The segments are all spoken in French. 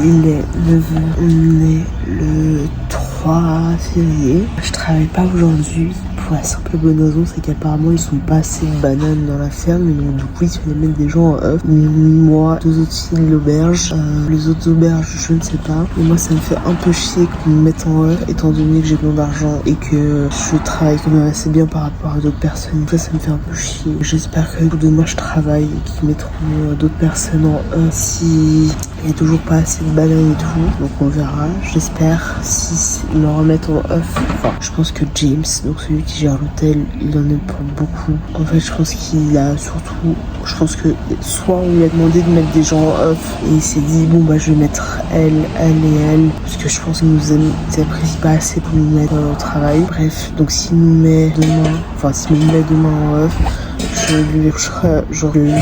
Il est 9h, on est le 3 février. Je travaille pas aujourd'hui pour la simple bonne raison, c'est qu'apparemment ils sont pas assez de bananes dans la ferme et donc du coup ils se faisaient mettre des gens en œuf. Moi, 2 autres filles de l'auberge, les autres auberges je ne sais pas. Et moi ça me fait un peu chier qu'on me mette en œuf étant donné que j'ai besoin d'argent et que je travaille quand même assez bien par rapport à d'autres personnes. Ça me fait un peu chier. J'espère que demain je travaille et qu'ils mettront d'autres personnes en œuf si il n'y a toujours pas assez de bananes et tout. Donc on verra. J'espère si ils me remettent en œuf. Enfin, je pense que James, donc celui qui gère l'hôtel, il en est pour beaucoup. En fait, je pense qu'il a surtout... Je pense que soit on lui a demandé de mettre des gens en œuf et il s'est dit bon bah je vais mettre elle et elle. Parce que je pense qu'il nous apprécie pas assez pour nous mettre au travail. Bref, donc s'il nous met demain... Enfin, s'il me met demain en œuf, je lui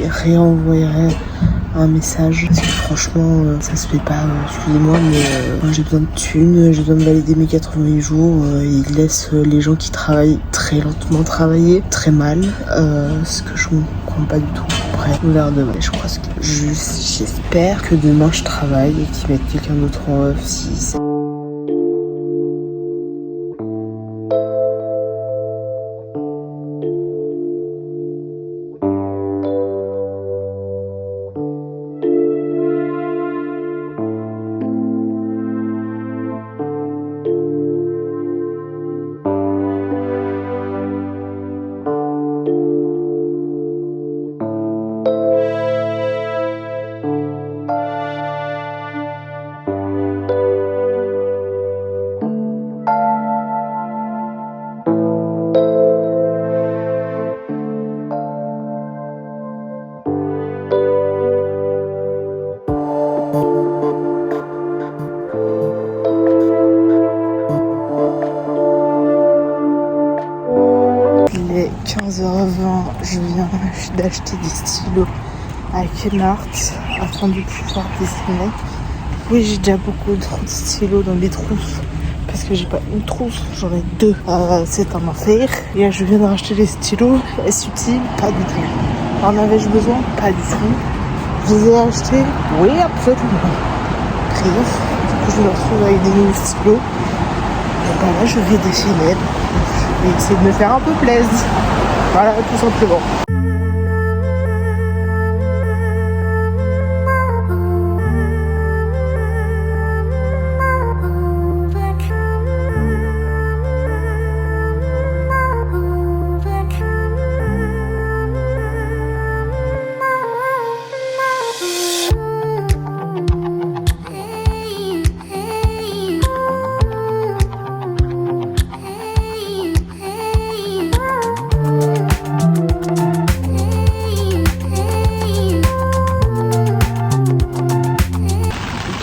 réenvoyerai un message parce que franchement ça se fait pas, excusez-moi mais moi j'ai besoin de thunes, j'ai besoin de valider mes 88 jours il laisse les gens qui travaillent très lentement travailler très mal, ce que je comprends pas du tout. Bref, on verra demain. Je crois que j'espère que demain je travaille et qu'ils mettent quelqu'un d'autre en œuf si c'est... Il est 15h20, je viens d'acheter des stylos à Kmart afin de pouvoir dessiner. Oui, j'ai déjà beaucoup trop de stylos dans mes trousses parce que j'ai pas une trousse, j'en ai 2. C'est un enfer. Et là, je viens de racheter des stylos. Est-ce utile? Pas du tout. En avais-je besoin? Pas du tout. Je les ai achetés? Oui, absolument. Bref, du coup, je me retrouve avec des nouveaux stylos. Et ben là, je vais dessiner. Je vais essayer de me faire un peu plaisir. Voilà, tout simplement.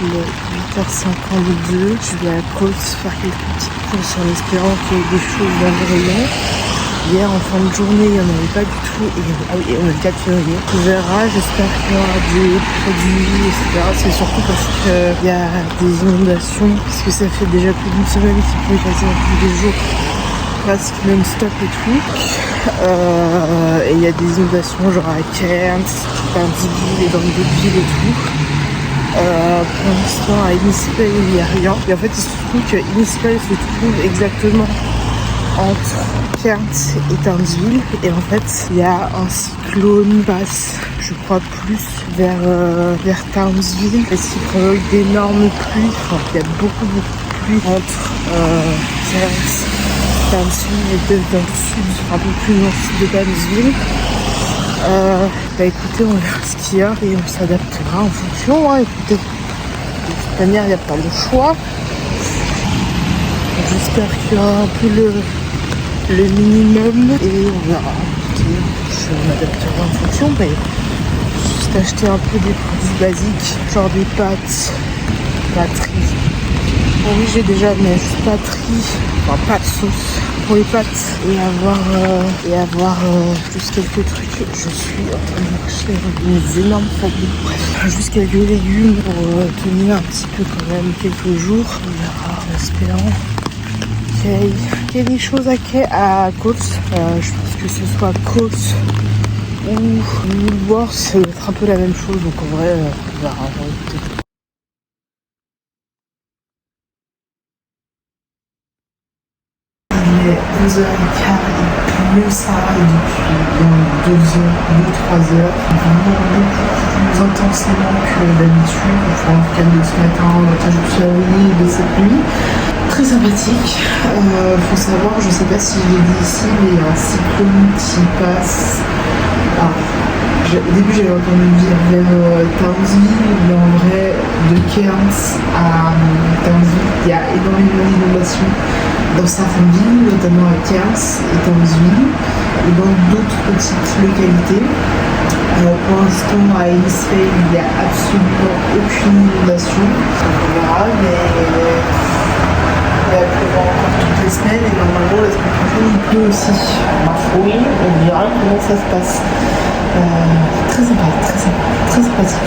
Il est 8h52, je vais à Coles faire quelques petites courses en espérant qu'il y ait des choses dans le rayon. Hier en fin de journée il n'y en avait pas du tout et on est le 4 février. On verra, j'espère qu'il y aura des produits, etc. C'est surtout parce qu'il y a des inondations, puisque ça fait déjà plus d'une semaine qu'il peut y passer tous les jours, presque non-stop et tout. Et il y a des inondations genre à Cairns, dans 10 villes et dans d'autres villes et tout. Pour l'instant à Innispell il n'y a rien et en fait il se trouve que Innispell se trouve exactement entre Cairns et Townsville et en fait il y a un cyclone passe je crois plus vers Townsville et qui provoque d'énormes pluies, enfin il y a beaucoup de pluie entre Cairns, Townsville et peut-être dans le sud, un peu plus dans le sud de Townsville. Bah écoutez, on verra ce qu'il y a et on s'adaptera en fonction, hein. Écoutez, de toute manière, il n'y a pas le choix. J'espère qu'il y aura un peu le minimum et on verra. Écoutez, je m'adapterai en fonction, mais juste acheter un peu des produits basiques, genre des pâtes, batterie. Bon oui, j'ai déjà mes pâteries, enfin pas de sauce pour les pâtes et avoir juste quelques trucs. Je suis en train de marcher dans des énormes paniers. Bref, juste quelques légumes pour tenir un petit peu quand même quelques jours. On verra en espérant qu'il y ait des choses à Coles. Je pense que ce soit Coles ou Woolworths, ça va être un peu la même chose. Donc en vrai, on verra. fait 11h15 et plus ça depuis 2-3 heures. Vraiment beaucoup plus intensément que d'habitude. Enfin, en tout cas de ce matin, je me suis réveillée de cette nuit. Très sympathique. Faut savoir, je sais pas si je l'ai dit ici, mais il y a un cyclone qui passe. Au début j'avais entendu dire vers Townsville, mais en vrai de Cairns à Townsville il y a énormément d'inondations dans certaines villes, notamment à Cairns et Townsville et dans d'autres petites localités. Pour l'instant à Innisfail il n'y a absolument aucune inondation, on verra, mais il va pleuvoir encore toutes les semaines et normalement la semaine prochaine il pleut aussi. Oui, on verra comment ça se passe. Très sympa, très sympathique.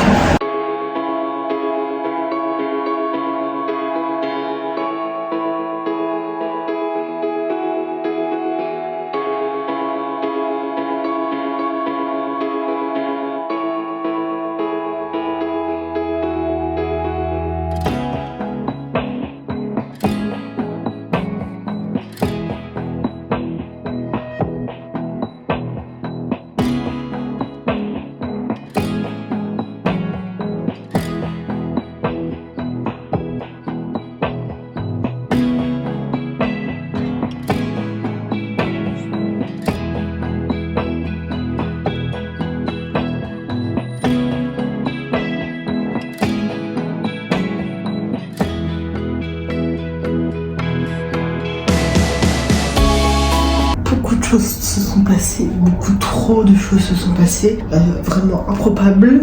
Se sont passées, beaucoup trop de choses se sont passées, vraiment improbables.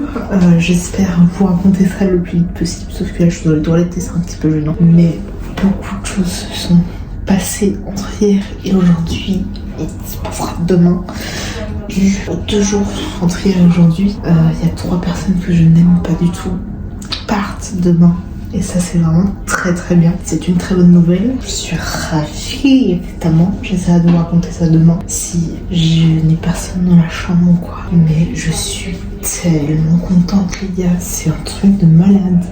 J'espère vous raconter ça le plus vite possible, sauf que là je suis dans les toilettes et c'est un petit peu gênant. Mais beaucoup de choses se sont passées entre hier et aujourd'hui et se passera demain. 2 jours entre hier et aujourd'hui. Il y a 3 personnes que je n'aime pas du tout qui partent demain. Et ça c'est vraiment très bien. C'est une très bonne nouvelle. Je suis ravie évidemment. J'essaierai de vous raconter ça demain si je n'ai personne dans la chambre ou quoi. Mais je suis tellement contente les gars. C'est un truc de malade.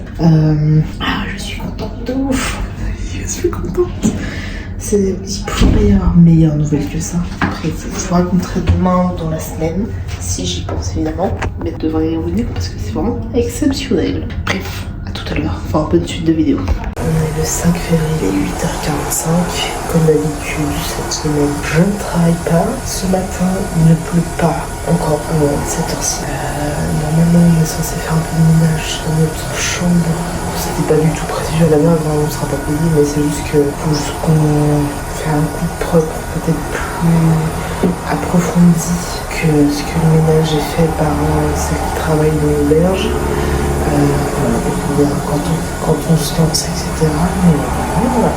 Je suis contente de ouf. Je suis contente. Il pourrait y avoir meilleure nouvelle que ça. Après, je vous raconterai demain dans la semaine, si j'y pense évidemment. Mais je devrais y revenir parce que c'est vraiment exceptionnel. Bref. Tout à l'heure, enfin bonne suite de vidéo. On est le 5 février 8h45, comme d'habitude cette semaine je ne travaille pas. Ce matin il ne pleut pas encore à cette heure-ci. Normalement on est censé faire un peu de ménage dans notre chambre. C'était pas du tout prévu à la base, on ne sera pas payé, mais c'est juste que faut juste qu'on fasse un coup de propre peut-être plus approfondi que ce que le ménage est fait par celles qui travaillent dans l'auberge. Voilà, quand on se lance, etc. Mais voilà.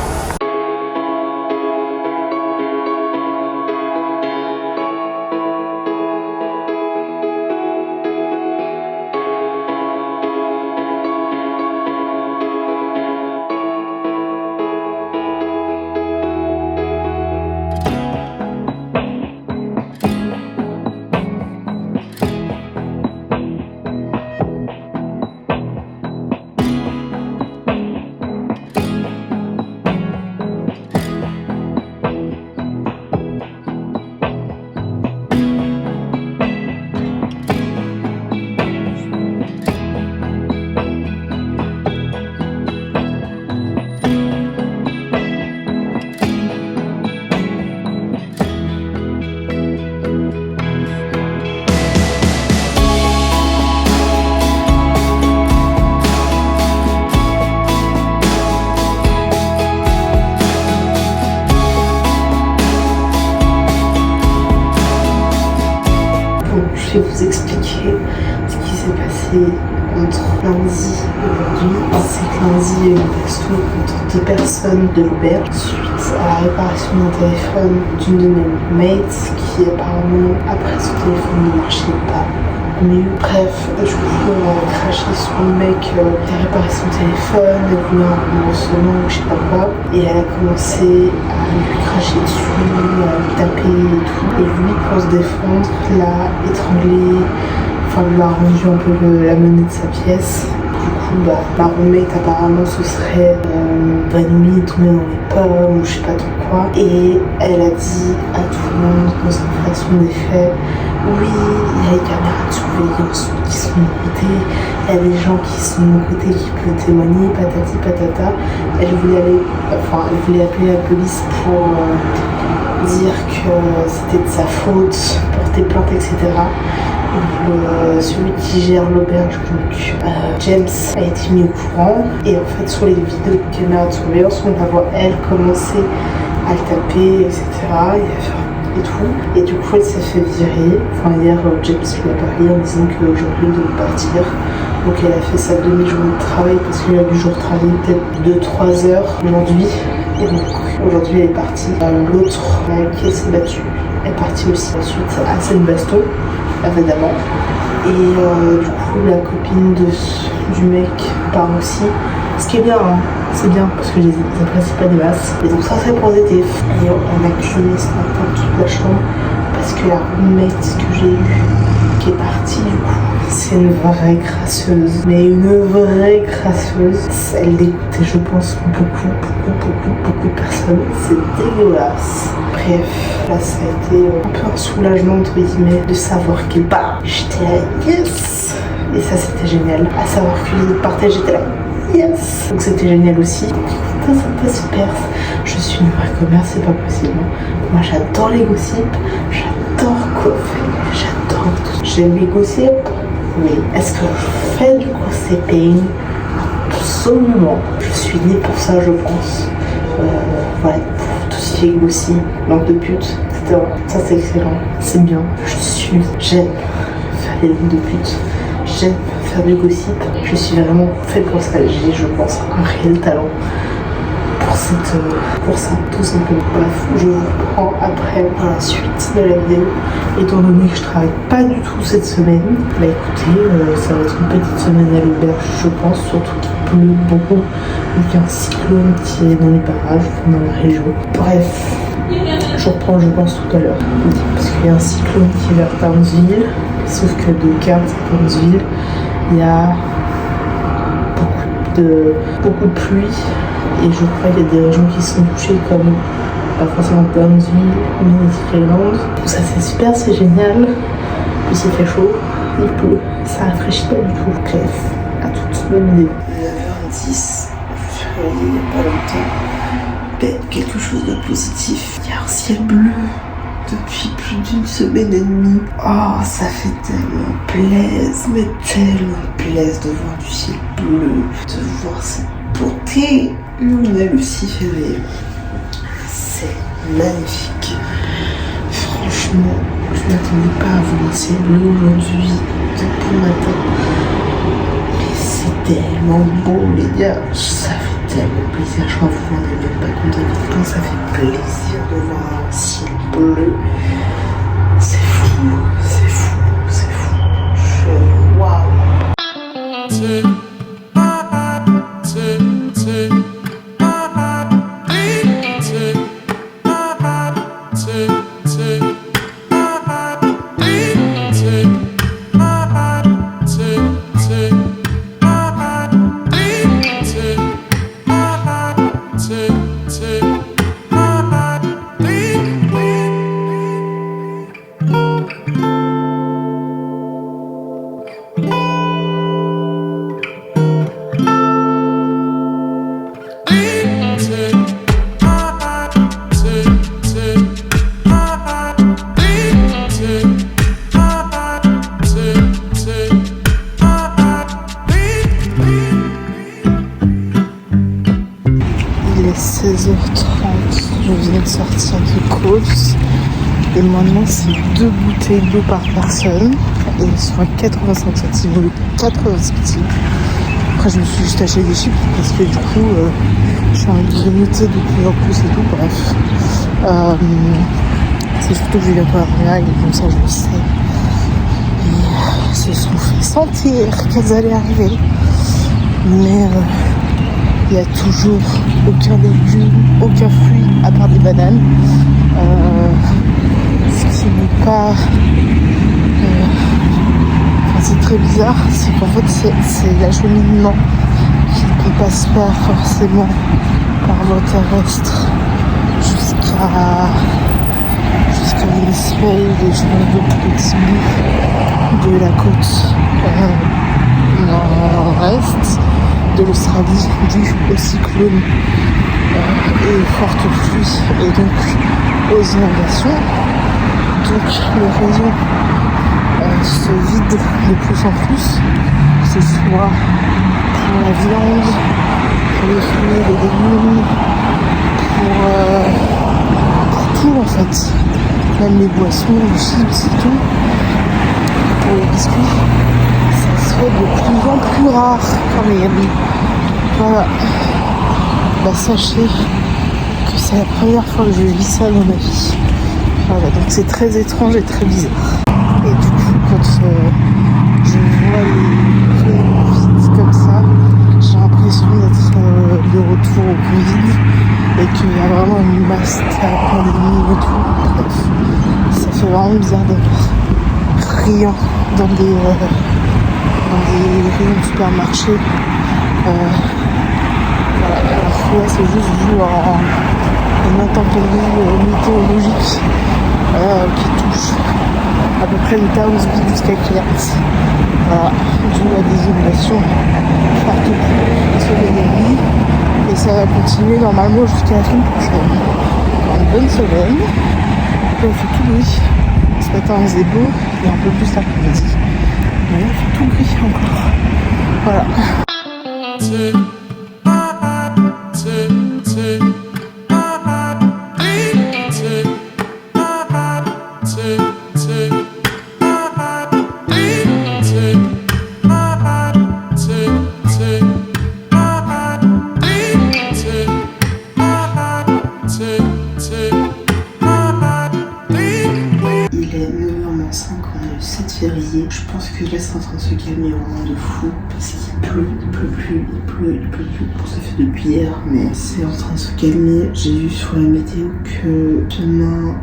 Je vais vous expliquer ce qui s'est passé entre lundi et aujourd'hui. C'est que lundi, il y a eu un texto contre 2 personnes de l'auberge suite à la réparation d'un téléphone d'une de mes mates qui apparemment, après son téléphone, ne marchait pas. Mais bref, du coup, on a craché sur le mec qui a réparé son téléphone, elle voulait un remboursement ou je sais pas quoi. Et elle a commencé à lui cracher dessus, à lui taper et tout. Et lui, pour se défendre, l'a étranglé, enfin lui a rendu un peu la monnaie de sa pièce. Du coup, coup, bah, ma roommate apparemment se serait évanouie, tombée dans les pommes ou je sais pas trop quoi. Et elle a dit à tout le monde dans sa façon des faits, oui, il y a les caméras de surveillance qui sont de mon côté, il y a des gens qui sont de mon côté qui peuvent témoigner, patati patata. Elle voulait appeler la police pour dire que c'était de sa faute, porter plainte, etc. Celui qui gère l'auberge, donc James, a été mis au courant. Et en fait, sur les vidéos de caméra de surveillance, on la voit elle commencer à le taper, etc. Et tout. Et du coup, elle s'est fait virer. Enfin, hier, James lui a parlé en disant qu'aujourd'hui, il devait partir. Donc, elle a fait sa demi-journée de travail parce qu'il y a du jour de travail peut-être 2-3 heures aujourd'hui. Et donc, aujourd'hui, elle est partie. L'autre qui s'est battue est partie aussi. Ensuite, à cette baston, évidemment. Et du coup, la copine du mec part aussi. Ce qui est bien, hein. C'est bien parce que je les apprécie pas des masses. Et donc, ça, c'est positif. Et on a cumulé ce matin toute la chambre parce que la roommate que j'ai eue, qui est partie, du coup, c'est une vraie crasseuse. Mais une vraie crasseuse. Elle dégoûtait, je pense, beaucoup de personnes. C'est dégueulasse. Bref, là, ça a été un peu un soulagement, entre guillemets, de savoir qu'elle part. J'étais là, yes! Et ça, c'était génial. À savoir que les autres partaient, j'étais là, yes! Donc, c'était génial aussi. Putain, c'était super. Je suis une vraie commerce, c'est pas possible. Moi, j'adore les gossips. J'adore coiffer. J'adore tout. J'aime les gossips. Oui. Est-ce que je fais du gossiping? Absolument. Je suis née pour ça, je pense. Voilà, pour tout ce qui est gossip, langue de pute, etc. Ça, c'est excellent. C'est bien. J'aime faire les langues de pute. J'aime faire du gossip. Je suis vraiment faite pour ça. J'ai, je pense, un réel talent pour ça, tout simplement. Bref, je vous reprends après dans la suite de la vidéo. Étant donné que je travaille pas du tout cette semaine, bah écoutez, ça va être une petite semaine à l'auberge, je pense, surtout qu'il pleut beaucoup, vu qu'il y a un cyclone qui est dans les parages, dans la région. Bref, je reprends, je pense, tout à l'heure. Oui, parce qu'il y a un cyclone qui est vers Townsville, sauf que de Cairns à Townsville, il y a beaucoup de pluie. Et je crois qu'il y a des régions qui sont touchées comme pas forcément Townsville, mais Island. Donc ça c'est super, c'est génial. Puis il fait chaud, il pleut, ça rafraîchit pas du tout. Bref, à toute bonne idée. 9h10, je suis réveillée il n'y a pas longtemps. Mais quelque chose de positif. Il y a un ciel bleu depuis plus d'une semaine et demie. Oh, ça fait tellement plaisir, mais tellement plaisir de voir du ciel bleu, de voir cette beauté. On est le 6 février. C'est magnifique. Franchement, je ne m'attendais pas à voir un ciel bleu aujourd'hui, depuis le matin. Mais c'est tellement beau, les gars. Ça fait tellement plaisir. Je crois que vous ne vous rendez même pas compte à quel point ça fait plaisir de voir un ciel bleu. C'est fou, c'est fou, c'est fou. Waouh. Il est 16h30, je viens de sortir de course et maintenant c'est 2 bouteilles d'eau par personne et elles sont à 85 centimes au lieu de 80 centimes. Après je me suis juste acheté des chips parce que du coup je suis en grignoter de plus en plus et tout, bref. C'est surtout que je viens pas rien et comme ça je le sais. Et elles se sont fait sentir qu'elles allaient arriver. Mais il n'y a toujours aucun légume, aucun fruit à part des bananes. Ce qui n'est pas... c'est très bizarre, c'est qu'en fait c'est l'acheminement qui ne passe pas forcément par voie terrestre jusqu'à l'Israël et je me veux petit bout de la côte nord-est de l'Australie dû au cyclone et aux fortes pluies et donc aux inondations. Donc le réseau se vide de plus en plus, que ce soit pour la viande, pour les fruits, les légumes, pour tout en fait, même les boissons, les chips et tout, pour les biscuits, ça se fait de plus en plus rare quand même. Voilà, bah sachez que c'est la première fois que je vis ça dans ma vie. Voilà, donc c'est très étrange et très bizarre. Et du coup, quand je vois les Covid comme ça, j'ai l'impression d'être de retour au Covid et qu'il y a vraiment une masse de la pandémie et tout. Bref, ça fait vraiment bizarre d'être riant dans des rayons de supermarché. Voilà, alors que là, c'est juste vu en une intempérie météorologique qui touche à peu près de Townsville jusqu'à Cairns. Voilà, dû à des inondations partout sur les nuits. Et ça va continuer normalement jusqu'à la semaine prochaine. Une bonne semaine. On fait tout gris. Ce matin on faisait beau et un peu plus l'après-midi. Mais on fait tout gris encore. Voilà. Je pense que là c'est en train de se calmer vraiment de fou parce qu'il pleut, il pleut plus. Bon, ça fait depuis hier, mais c'est en train de se calmer. J'ai vu sur la météo que demain,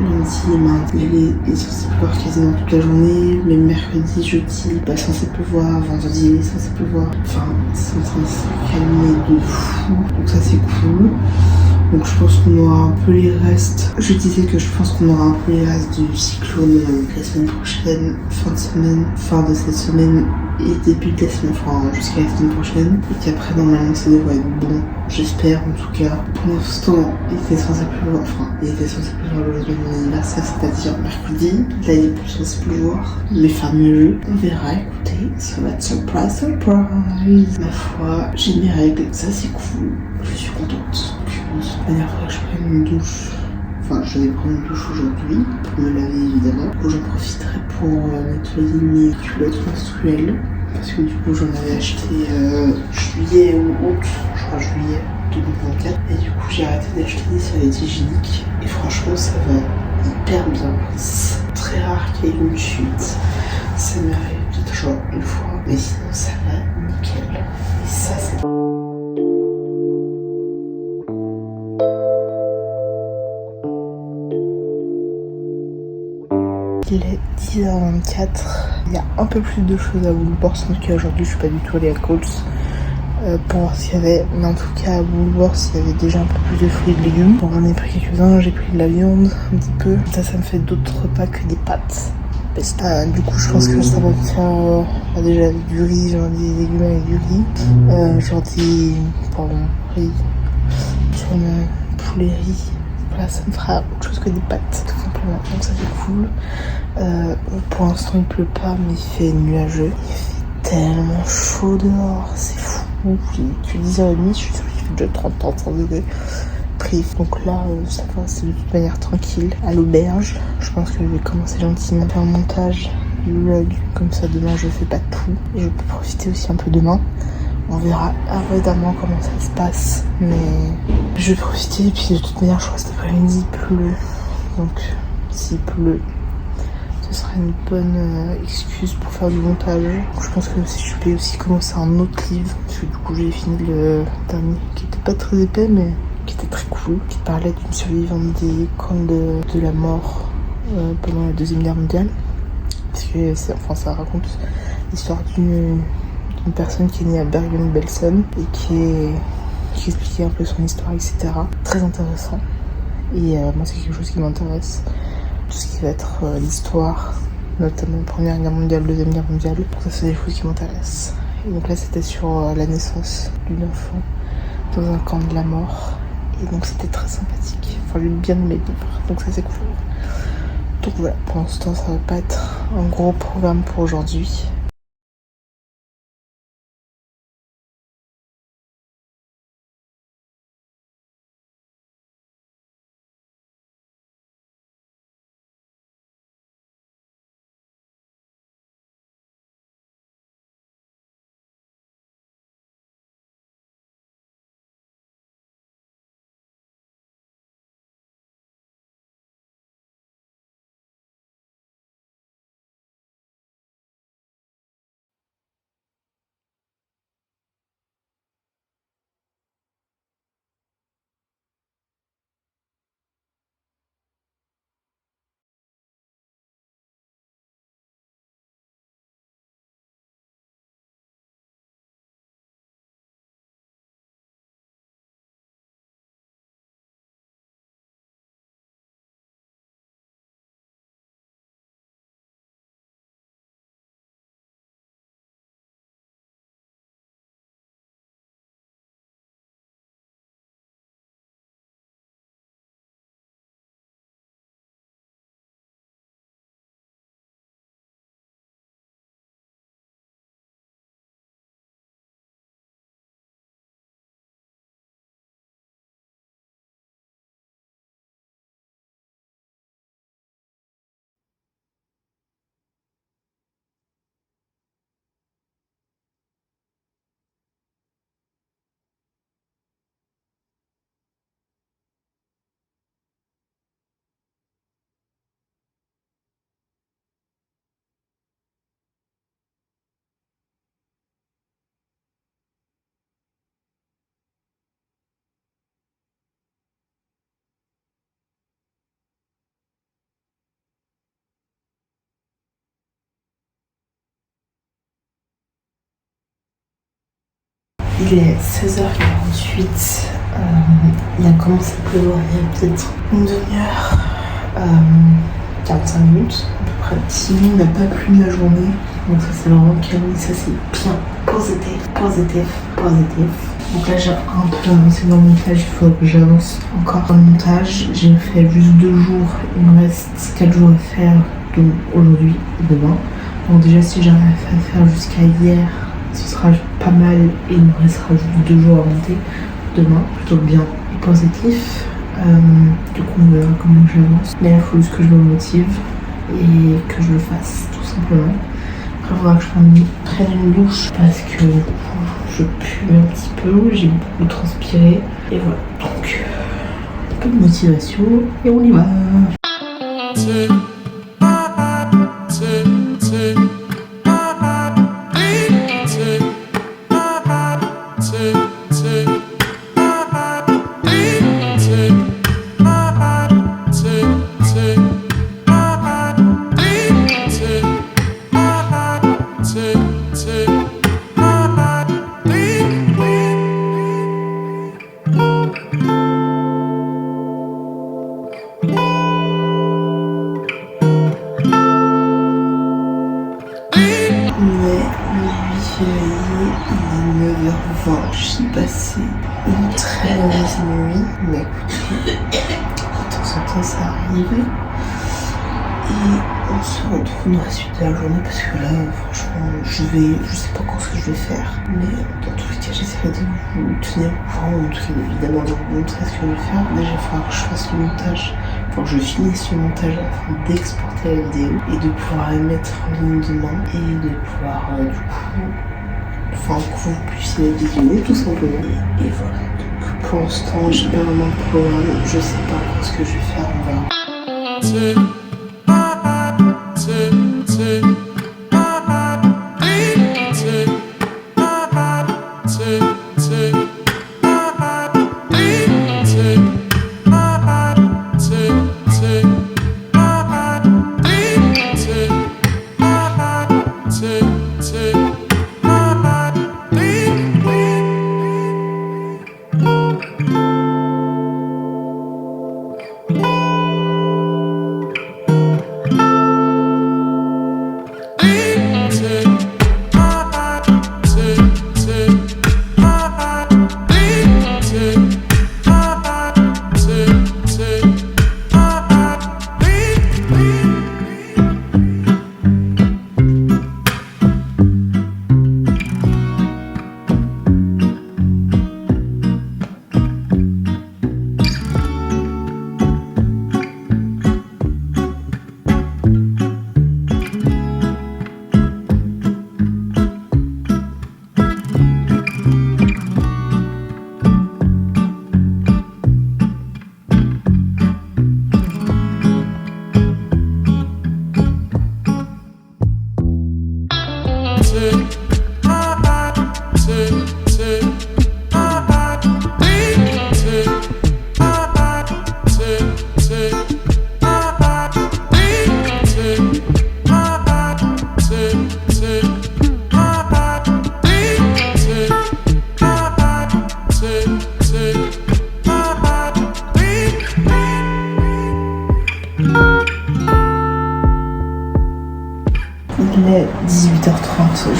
lundi et mardi, il est censé pleuvoir quasiment toute la journée, mais mercredi, jeudi, il est pas censé pleuvoir, vendredi, il est censé pleuvoir. Enfin, c'est en train de se calmer de fou, donc ça c'est cool. Donc je pense qu'on aura un peu les restes. Je disais que je pense qu'on aura un peu les restes du cyclone la semaine prochaine, fin de cette semaine et début de la semaine, enfin jusqu'à la semaine prochaine. Et qu'après normalement ça devrait être bon, j'espère en tout cas. Pour l'instant, il était censé pleuvoir le jour de mon anniversaire, c'est-à-dire mercredi. Là il est plus censé pleuvoir, mais fameux. On verra, écoutez, ça va être surprise. Ma foi, j'ai mes règles, ça c'est cool, je suis contente. De toute manière, il faudrait que je prenne une douche. Enfin, je vais prendre une douche aujourd'hui pour me laver évidemment. Du coup, j'en profiterai pour nettoyer mes culottes menstruelles. Parce que du coup, j'en avais acheté juillet ou août, je crois juillet 2024. Et du coup, j'ai arrêté d'acheter des serviettes hygiéniques. Et franchement, ça va hyper bien. C'est très rare qu'il y ait une chute. Ça m'arrive peut-être genre une fois. Mais sinon, ça va nickel. Et ça, c'est il est 10h24, il y a un peu plus de choses à Woolworths, en tout cas aujourd'hui je suis pas du tout allée à Coles pour voir s'il y avait, mais en tout cas à Woolworths il y avait déjà un peu plus de fruits et de légumes. Bon, j'en ai pris quelques-uns, j'ai pris de la viande un petit peu, ça me fait d'autres repas que des pâtes. Du coup je pense que ça va me faire déjà avec du riz, genre des légumes avec du riz, genre des riz, genre poulet riz. Voilà, ça me fera autre chose que des pâtes, tout simplement. Donc ça c'est cool. Pour l'instant il pleut pas, mais il fait nuageux. Il fait tellement chaud dehors, c'est fou. Depuis 10h30, je suis sûre qu'il fait déjà 30 degrés. Bref, donc là ça va, c'est de toute manière tranquille. À l'auberge, je pense que je vais commencer gentiment à faire un montage du vlog. Comme ça demain je fais pas tout. Et je peux profiter aussi un peu demain. On verra évidemment comment ça se passe, mais je vais profiter. Et puis de toute manière, je crois que cet après-midi il pleut, donc s'il pleut, ce sera une bonne excuse pour faire du montage. Donc, je pense que je vais aussi commencer un autre livre, parce que du coup j'ai fini le dernier qui était pas très épais, mais qui était très cool, qui parlait d'une survivante des camps de la mort pendant la Deuxième Guerre mondiale. Parce que ça raconte l'histoire d'une une personne qui est née à Bergen-Belsen et qui expliquait un peu son histoire, etc. Très intéressant. Et moi, c'est quelque chose qui m'intéresse. Tout ce qui va être l'histoire, notamment Première Guerre mondiale, Deuxième Guerre mondiale. Ça, c'est des choses qui m'intéressent. Et donc là, c'était sur la naissance d'une enfant dans un camp de la mort. Et donc, c'était très sympathique. Enfin, j'ai bien aimé le livre. Donc, ça, c'est cool. Donc voilà, pour l'instant, ça va pas être un gros programme pour aujourd'hui. Il est 16h48. Il a commencé à pleuvoir il y a peut-être une demi-heure, 45 minutes à peu près. Sinon, il n'a pas plu de la journée. Donc ça c'est vraiment calme, ça c'est bien. Positif. Donc là j'ai un peu avancé dans le montage, il faudrait que j'avance encore dans le montage. J'ai fait juste 2 jours, il me reste 4 jours à faire, donc aujourd'hui et demain. Donc déjà si j'arrive à faire jusqu'à hier, ce sera pas mal et il me restera juste 2 jours à monter demain, plutôt bien et positif. Du coup on verra comment j'avance. Mais il faut juste que je me motive et que je le fasse tout simplement. Après il faudra que je prenne une douche parce que je pue un petit peu, j'ai beaucoup transpiré et voilà. Donc un peu de motivation et on y va. Je suis passée une très mauvaise nuit, mais écoutez, de temps en temps ça arrive. Et on se retrouve dans la suite de la journée parce que là, franchement, je sais pas encore ce que je vais faire. Mais dans tous les cas, j'essaierai de vous tenir au courant, en tout cas évidemment de vous montrer ce que je vais faire. Déjà, il va falloir que je fasse le montage, il faut que je finisse le montage afin d'exporter la vidéo et de pouvoir la mettre en ligne demain et de pouvoir du coup... Enfin, que vous puissiez la visionner tout simplement. Et voilà. Donc pour l'instant, j'ai pas vraiment de programme. Je sais pas encore ce que je vais faire. On verra.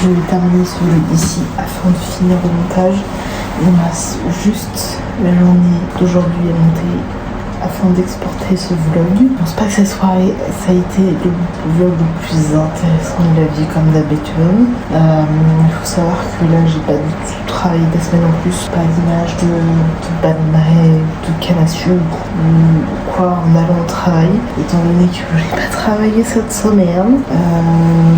Je vais terminer ce vlog ici afin de finir le montage. Il me reste juste la journée d'aujourd'hui à monter afin d'exporter ce vlog. Je pense pas que cette soirée, ça a été le vlog le plus intéressant de la vie comme d'habitude. Il faut savoir que là, j'ai pas du tout travaillé la semaine en plus. Pas d'image de bain-marie, de canne à sucre ou quoi en allant au travail. Étant donné que j'ai pas travaillé cette semaine.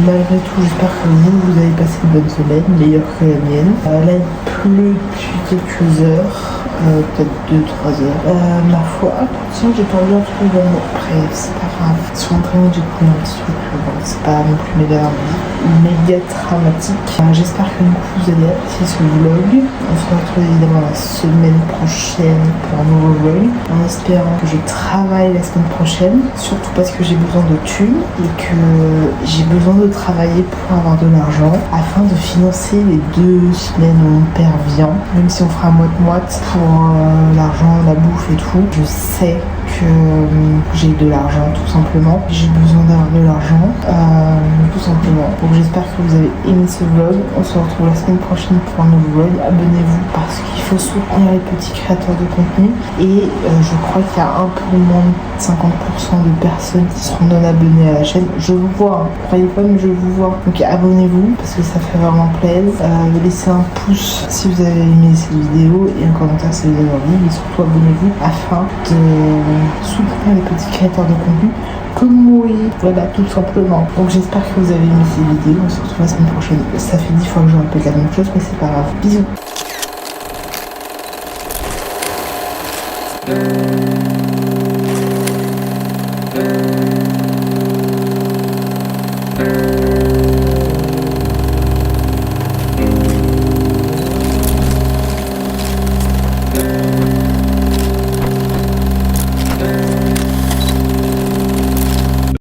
Malgré tout, j'espère que vous avez passé une bonne semaine, meilleure que la mienne. Là, il pleut depuis quelques heures. Peut-être 2-3 heures. Ma foi, attention, j'ai pas bien trouvé. Bon, après, c'est pas grave. Sur l'entraînement, j'ai pris un petit truc. Bon, c'est pas non plus méga dramatique. J'espère que vous allez apprécier ce vlog. On se retrouve évidemment la semaine prochaine pour un nouveau vlog. En espérant que je travaille la semaine prochaine. Surtout parce que j'ai besoin de thunes et que j'ai besoin de travailler pour avoir de l'argent afin de financer les 2 semaines où on perd viande. Même si on fera moite-moite pour l'argent, la bouffe et tout. Je sais que j'ai de l'argent tout simplement. J'ai besoin d'avoir de l'argent tout simplement. Donc j'espère que vous avez aimé ce vlog. On se retrouve la semaine prochaine pour un nouveau vlog. Abonnez-vous parce qu'il faut soutenir les petits créateurs de contenu. Et je crois qu'il y a un peu moins de 50% de personnes qui seront non abonnées à la chaîne. Je vous vois, hein. Croyez pas mais je vous vois. Donc abonnez-vous parce que ça fait vraiment plaisir. Laissez un pouce si vous avez aimé cette vidéo et un commentaire si vous avez envie. Mais surtout abonnez-vous afin de soutenir les petits créateurs de contenu comme moi. Voilà, tout simplement. Donc j'espère que vous avez aimé cette vidéo. On se retrouve la semaine prochaine. Ça fait 10 fois que je répète la même chose mais c'est pas grave. Bisous.